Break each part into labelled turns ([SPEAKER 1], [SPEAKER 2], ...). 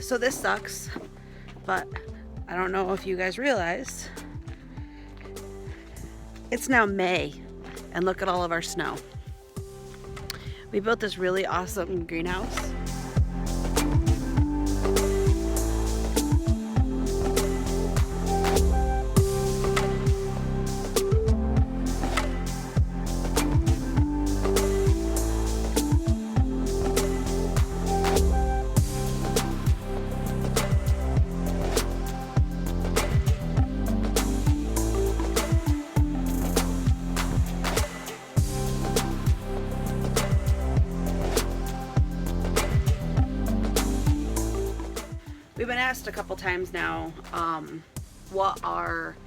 [SPEAKER 1] So this sucks, but I don't know if you guys realize it's now May, and look at all of our snow. We built this really awesome greenhouse. We've been asked a couple times now what our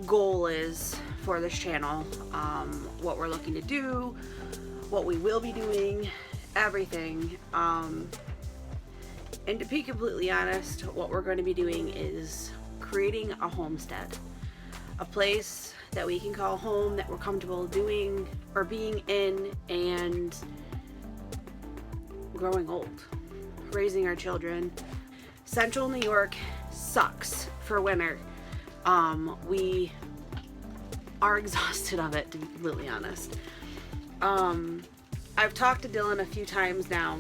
[SPEAKER 1] goal is for this channel, what we're looking to do, what we will be doing, everything. And to be completely honest, what we're going to be doing is creating a homestead, a place that we can call home, that we're comfortable doing or being in, and growing old, raising our children. Central New York sucks for winter. We are exhausted of it, to be completely honest. I've talked to Dylan a few times now,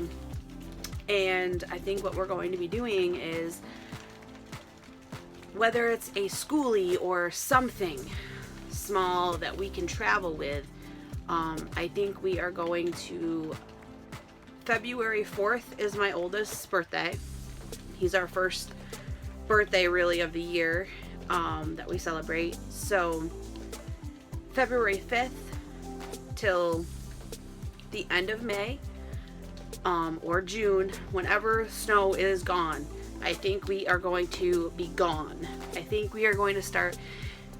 [SPEAKER 1] and I think what we're going to be doing is, whether it's a schoolie or something small that we can travel with, I think we are going to, February 4th is my oldest's birthday. He's our first birthday really of the year that we celebrate. So February 5th till the end of May or June, whenever snow is gone, I think we are going to be gone. I think we are going to start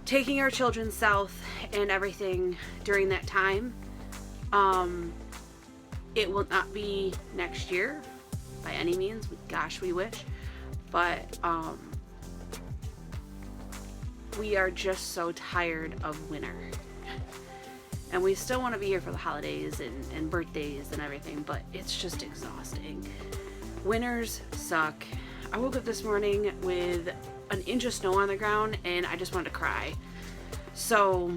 [SPEAKER 1] taking our children south and everything during that time. It will not be next year by any means. Gosh, we wish. But we are just so tired of winter. And we still want to be here for the holidays and birthdays and everything, but it's just exhausting. Winters suck. I woke up this morning with an inch of snow on the ground and I just wanted to cry. So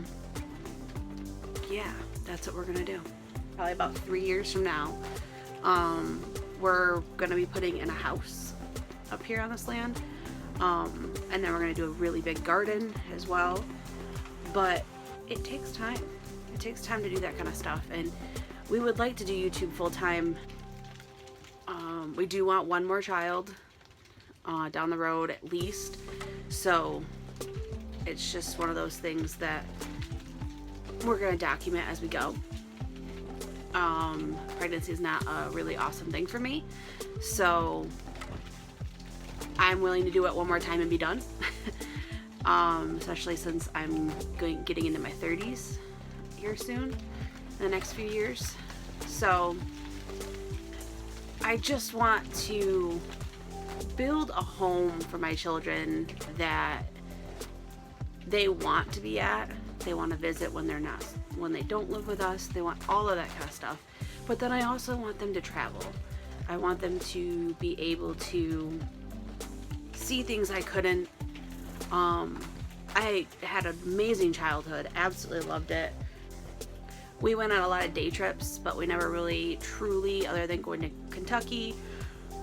[SPEAKER 1] yeah, that's what we're gonna do. Probably about 3 years from now, we're going to be putting in a house up here on this land, and then we're going to do a really big garden as well. But it takes time. It takes time to do that kind of stuff, and we would like to do YouTube full-time. We do want one more child down the road at least, so it's just one of those things that we're going to document as we go. Pregnancy is not a really awesome thing for me, so I'm willing to do it one more time and be done. Especially since I'm getting into my 30s here soon, in the next few years. So I just want to build a home for my children that they want to be at. They want to visit when they don't live with us. They want all of that kind of stuff. But then I also want them to travel. I want them to be able to see things I couldn't. I had an amazing childhood. Absolutely loved it. We went on a lot of day trips, but we never really truly, other than going to Kentucky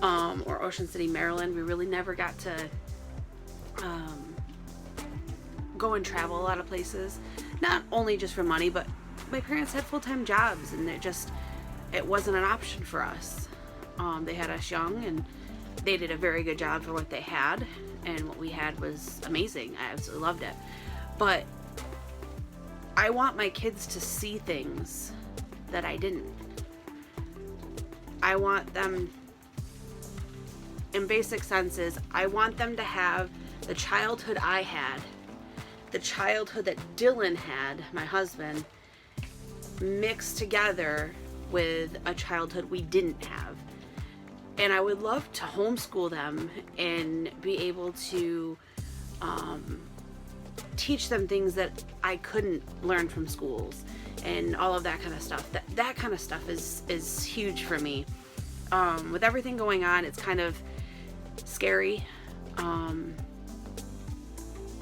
[SPEAKER 1] or Ocean City, Maryland, we really never got to go and travel a lot of places. Not only just for money, but my parents had full-time jobs, and it wasn't an option for us. They had us young, and they did a very good job for what they had, and what we had was amazing. I absolutely loved it. But I want my kids to see things that I didn't. I want them, in basic senses, I want them to have the childhood I had, the childhood that Dylan had, my husband, mixed together with a childhood we didn't have. And I would love to homeschool them and be able to teach them things that I couldn't learn from schools and all of that kind of stuff. That kind of stuff is huge for me. with everything going on, it's kind of scary.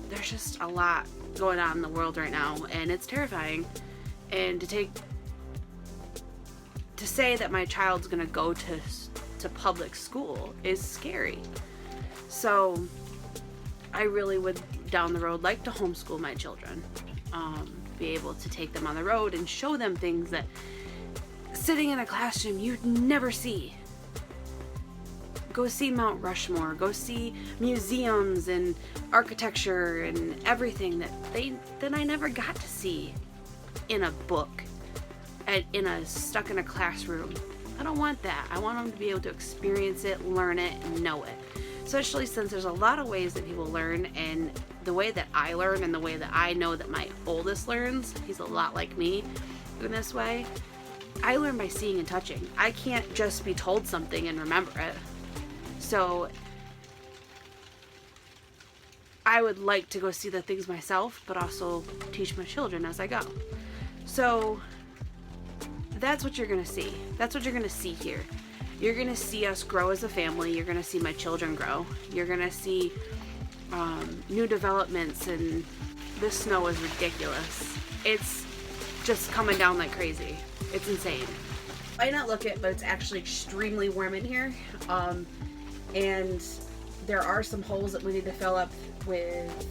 [SPEAKER 1] There's just a lot going on in the world right now, and it's terrifying. And to say that my child's gonna go to public school is scary. So I really would down the road like to homeschool my children, be able to take them on the road and show them things that sitting in a classroom you'd never see. Go see Mount Rushmore, go see museums and architecture and everything that I never got to see in a book, stuck in a classroom. I don't want that. I want them to be able to experience it, learn it, and know it. Especially since there's a lot of ways that people learn, and the way that I learn and the way that I know that my oldest learns, he's a lot like me in this way. I learn by seeing and touching. I can't just be told something and remember it. So I would like to go see the things myself, but also teach my children as I go. So that's what you're going to see. That's what you're going to see here. You're going to see us grow as a family. You're going to see my children grow. You're going to see new developments, and this snow is ridiculous. It's just coming down like crazy. It's insane. Might not look it, but it's actually extremely warm in here. And there are some holes that we need to fill up with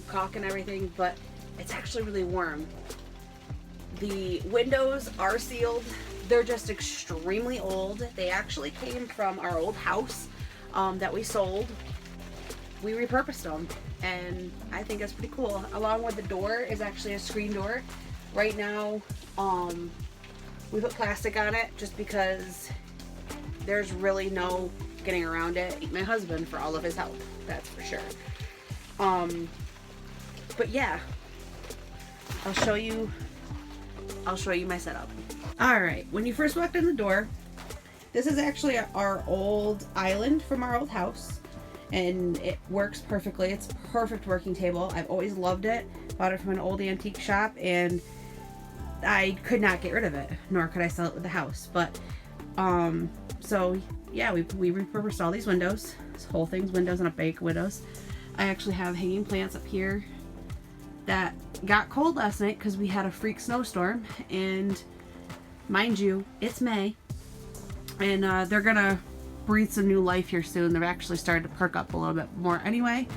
[SPEAKER 1] caulk and everything, but it's actually really warm. The windows are sealed. They're just extremely old. They actually came from our old house that we sold. We repurposed them, and I think that's pretty cool. Along with the door is actually a screen door. Right now, we put plastic on it just because there's really no getting around it. Thank my husband for all of his help, that's for sure. But yeah, I'll show you my setup. All right, when you first walked in the door, this is actually our old island from our old house, and it works perfectly. It's a perfect working table. I've always loved it. Bought it from an old antique shop, and I could not get rid of it, nor could I sell it with the house. But so yeah, we repurposed all these windows. This whole thing's windows and a bank of windows. I actually have hanging plants up here that got cold last night because we had a freak snowstorm, and mind you, it's May, and they're gonna breathe some new life here soon. They're actually starting to perk up a little bit more anyway,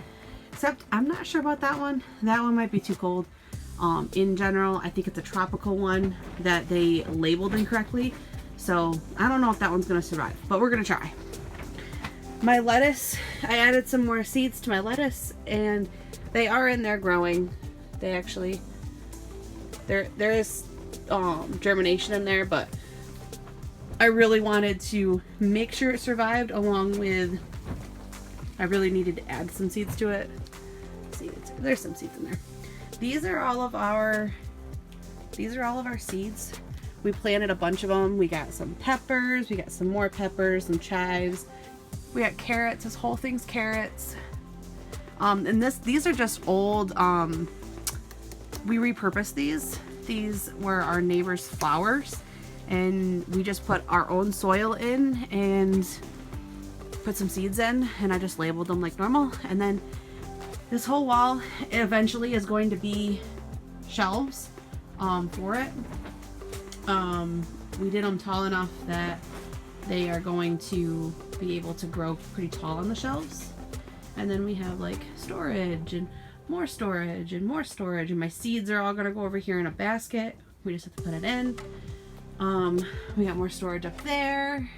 [SPEAKER 1] except I'm not sure about that one. That one might be too cold. In general, I think it's a tropical one that they labeled incorrectly, so I don't know if that one's gonna survive, but we're gonna try. My lettuce, I added some more seeds to my lettuce, and they are in there growing. They actually, there is germination in there, but I really wanted to make sure it survived, along with, I really needed to add some seeds to it. See, there's some seeds in there. These are all of our seeds. We planted a bunch of them. We got some peppers, we got some more peppers, some chives. We got carrots. This whole thing's carrots. And these are just old, we repurposed these. These were our neighbor's flowers, and we just put our own soil in and put some seeds in, and I just labeled them like normal. And then this whole wall eventually is going to be shelves for it. We did them tall enough that they are going to be able to grow pretty tall on the shelves. And then we have like storage and more storage and more storage, and my seeds are all gonna go over here in a basket. We just have to put it in. We got more storage up there.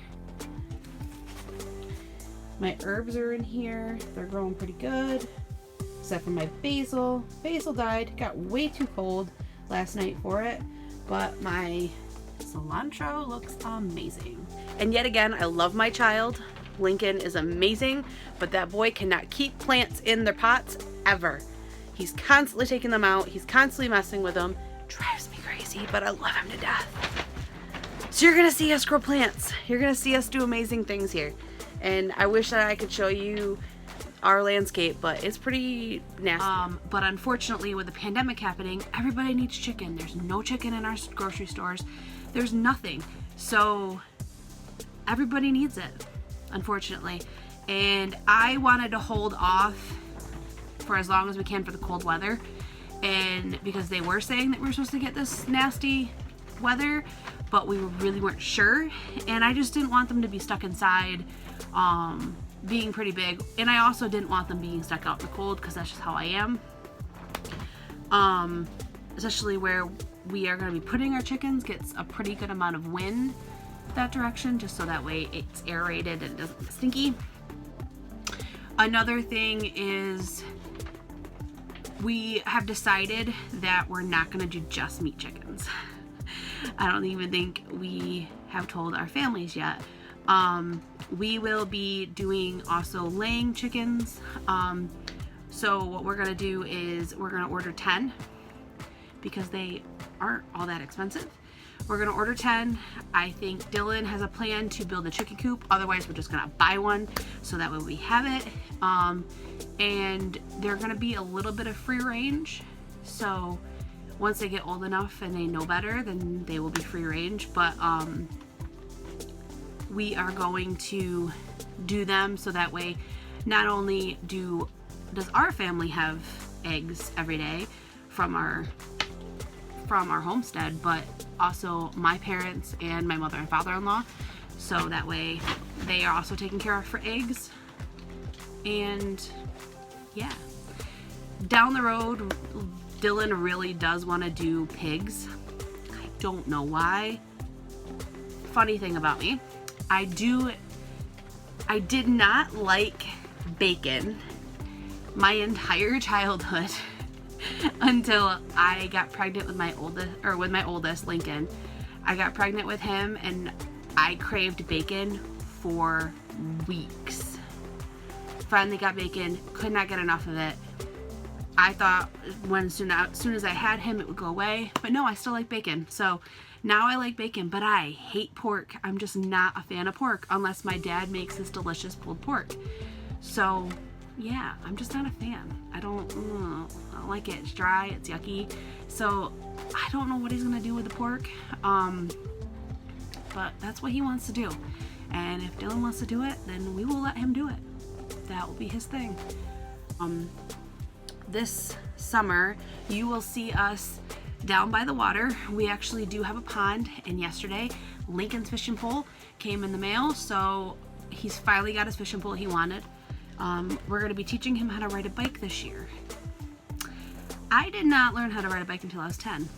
[SPEAKER 1] My herbs are in here. They're growing pretty good, except for my basil. Basil died, got way too cold last night for it, but my cilantro looks amazing. And yet again, I love my child. Lincoln is amazing, but that boy cannot keep plants in their pots ever. He's constantly taking them out. He's constantly messing with them. Drives me crazy, but I love him to death. So you're gonna see us grow plants. You're gonna see us do amazing things here. And I wish that I could show you our landscape, but it's pretty nasty. But unfortunately, with the pandemic happening, everybody needs chicken. There's no chicken in our grocery stores. There's nothing. So everybody needs it, unfortunately. And I wanted to hold off for as long as we can for the cold weather, and because they were saying that we were supposed to get this nasty weather, but we really weren't sure, and I just didn't want them to be stuck inside being pretty big, and I also didn't want them being stuck out in the cold because that's just how I am, especially where we are going to be putting our chickens gets a pretty good amount of wind that direction, just so that way it's aerated and it doesn't get stinky. Another thing is we have decided that we're not going to do just meat chickens. I don't even think we have told our families yet. We will be doing also laying chickens. So what we're going to do is we're going to order 10 because they aren't all that expensive. We're going to order 10. I think Dylan has a plan to build a chicken coop. Otherwise, we're just going to buy one so that way we have it. And they're going to be a little bit of free range. So once they get old enough and they know better, then they will be free range. But we are going to do them so that way not only does our family have eggs every day from our homestead, but also my parents and my mother and father-in-law, so that way they are also taken care of for eggs. And yeah, down the road Dylan really does want to do pigs. I don't know why. Funny thing about me, I did not like bacon my entire childhood until I got pregnant with my oldest, Lincoln. I got pregnant with him and I craved bacon for weeks. Finally got bacon, could not get enough of it. I thought as soon as I had him it would go away, but no, I still like bacon. So now I like bacon, but I hate pork. I'm just not a fan of pork unless my dad makes this delicious pulled pork. So yeah, I'm just not a fan. I don't like it. It's dry, it's yucky. So I don't know what he's gonna do with the pork. But that's what he wants to do. And if Dylan wants to do it, then we will let him do it. That will be his thing. This summer, you will see us down by the water. We actually do have a pond, and yesterday, Lincoln's fishing pole came in the mail, so he's finally got his fishing pole he wanted. We're going to be teaching him how to ride a bike this year. I did not learn how to ride a bike until I was 10.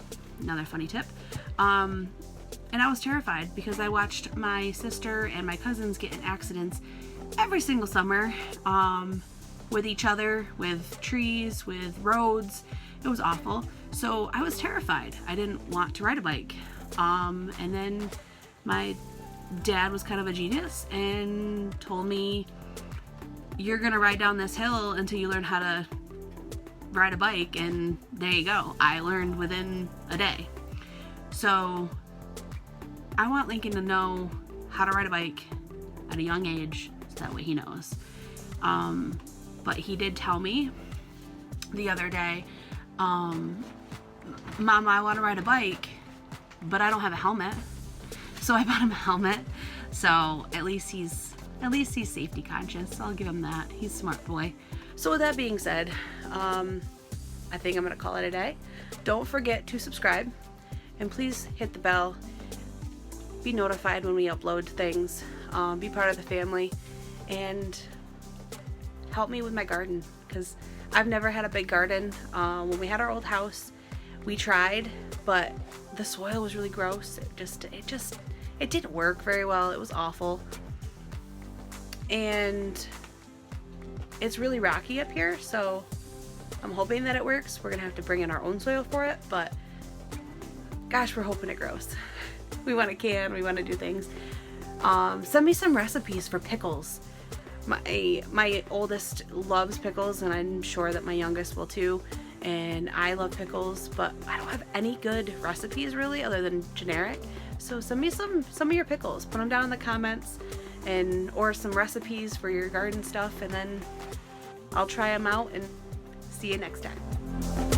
[SPEAKER 1] Another funny tip. And I was terrified because I watched my sister and my cousins get in accidents every single summer, with each other, with trees, with roads. It was awful. So I was terrified. I didn't want to ride a bike. And then my dad was kind of a genius and told me, you're gonna ride down this hill until you learn how to ride a bike, and there you go. I learned within a day. So I want Lincoln to know how to ride a bike at a young age, so that way he knows. But he did tell me the other day, Mama, I want to ride a bike, but I don't have a helmet. So I bought him a helmet. So at least he's safety conscious. I'll give him that. He's a smart boy. So with that being said, I think I'm gonna call it a day. Don't forget to subscribe, and please hit the bell. Be notified when we upload things. Be part of the family, and help me with my garden, because I've never had a big garden. When we had our old house, we tried, but the soil was really gross. It didn't work very well. It was awful. And it's really rocky up here, so I'm hoping that it works. We're gonna have to bring in our own soil for it, but gosh, we're hoping it grows. We want to can, we want to do things. Send me some recipes for pickles. My oldest loves pickles, and I'm sure that my youngest will too. And I love pickles, but I don't have any good recipes really other than generic. So send me some of your pickles. Put them down in the comments, or some recipes for your garden stuff, and then I'll try them out and see you next time.